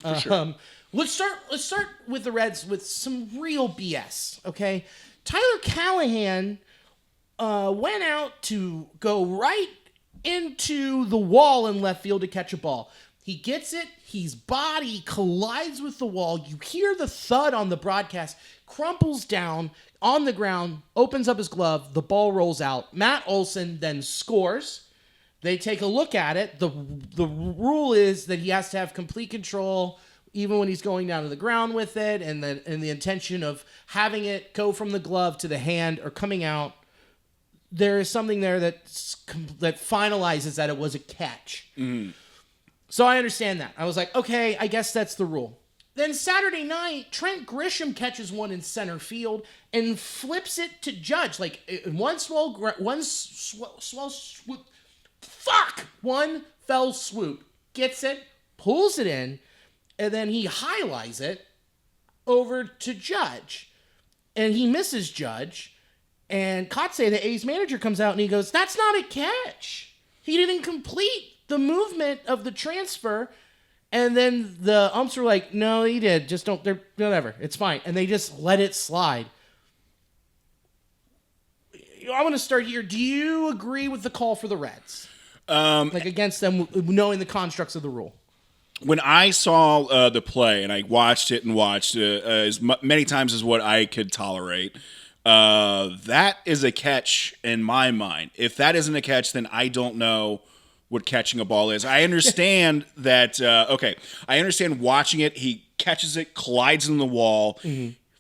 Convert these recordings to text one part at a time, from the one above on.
For sure. Let's start with the Reds with some real BS. Okay, Tyler Callihan went out to go right into the wall in left field to catch a ball. He gets it. His body collides with the wall. You hear the thud on the broadcast. Crumples down on the ground. Opens up his glove. The ball rolls out. Matt Olson then scores. They take a look at it. The rule is that he has to have complete control even when he's going down to the ground with it, and the intention of having it go from the glove to the hand or coming out. There is something there that finalizes that it was a catch. Mm. So I understand that. I was like, okay, I guess that's the rule. Then Saturday night, Trent Grisham catches one in center field and flips it to Judge. Like one fell swoop. Gets it, pulls it in, and then he highlights it over to Judge. And he misses Judge. And Kotze, the A's manager, comes out and he goes, "That's not a catch. He didn't complete the movement of the transfer." And then the umps were like, "No, he did. Just don't, whatever. It's fine." And they just let it slide. I want to start here. Do you agree with the call for the Reds? Against them, knowing the constructs of the rule? When I saw the play, and I watched it as many times as what I could tolerate, that is a catch in my mind. If that isn't a catch, then I don't know what catching a ball is. I understand that, I understand watching it. He catches it, collides in the wall,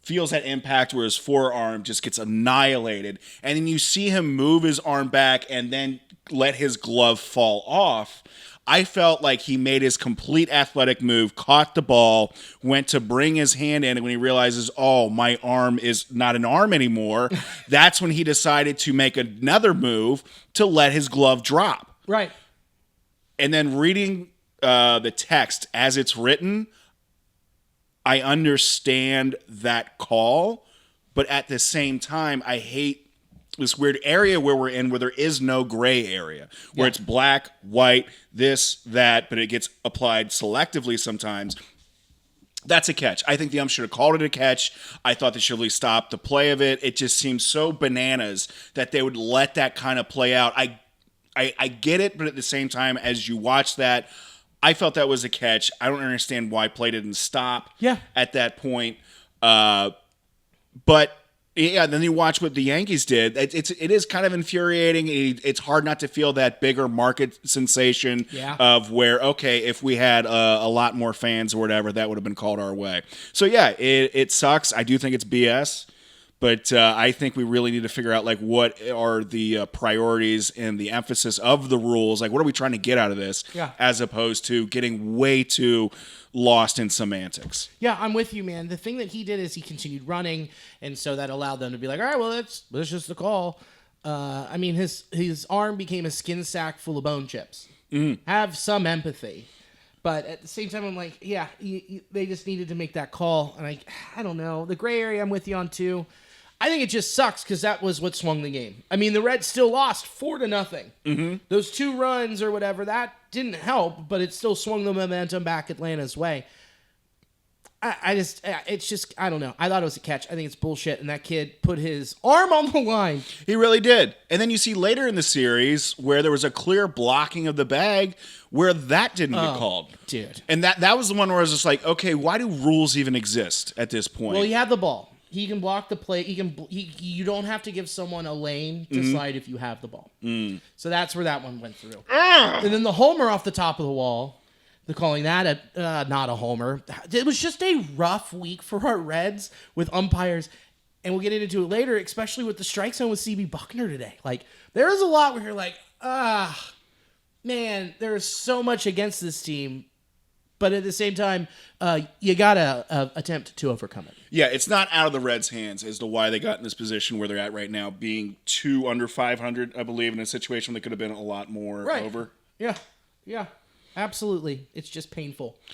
feels that impact where his forearm just gets annihilated. And then you see him move his arm back and then let his glove fall off. I felt like he made his complete athletic move, caught the ball, went to bring his hand in, and when he realizes, oh, my arm is not an arm anymore, that's when he decided to make another move to let his glove drop. Right. And then reading the text as it's written, I understand that call, but at the same time, I hate this weird area where we're in where there is no gray area, where it's black, white, this, that, but it gets applied selectively sometimes. That's a catch. I think the ump should have called it a catch. I thought they should have stopped the play of it. It just seems so bananas that they would let that kind of play out. I get it, but at the same time, as you watch that, I felt that was a catch. I don't understand why play didn't stop at that point. But yeah, then you watch what the Yankees did. It is kind of infuriating. It's hard not to feel that bigger market sensation of where, okay, if we had a lot more fans or whatever, that would have been called our way. So yeah, it sucks. I do think it's BS, but I think we really need to figure out like what are the priorities and the emphasis of the rules. Like, what are we trying to get out of this, as opposed to getting way too lost in semantics. Yeah, I'm with you, man. The thing that he did is he continued running, and so that allowed them to be like, all right, well, that's just the call. I mean, his arm became a skin sack full of bone chips. Have some empathy. But at the same time, I'm like, yeah, they just needed to make that call. And I don't know. The gray area I'm with you on, too. I think it just sucks because that was what swung the game. I mean, the Reds still lost 4-0. Those 2 runs or whatever, that didn't help, but it still swung the momentum back Atlanta's way. I don't know. I thought it was a catch. I think it's bullshit, and that kid put his arm on the line. He really did. And then you see later in the series where there was a clear blocking of the bag where that didn't get called. Dude. And that was the one where I was just like, okay, why do rules even exist at this point? Well, he had the ball. He can block the play. You don't have to give someone a lane to slide if you have the ball. So that's where that one went through. And then the homer off the top of the wall, they're calling that not a homer. It was just a rough week for our Reds with umpires. And we'll get into it later, especially with the strike zone with CB Buckner today. Like, there is a lot where you're like, man, there is so much against this team. But at the same time, you got to attempt to overcome it. Yeah, it's not out of the Reds' hands as to why they got in this position where they're at right now, being 2 under 500, I believe, in a situation that could have been a lot more over. Yeah, absolutely. It's just painful.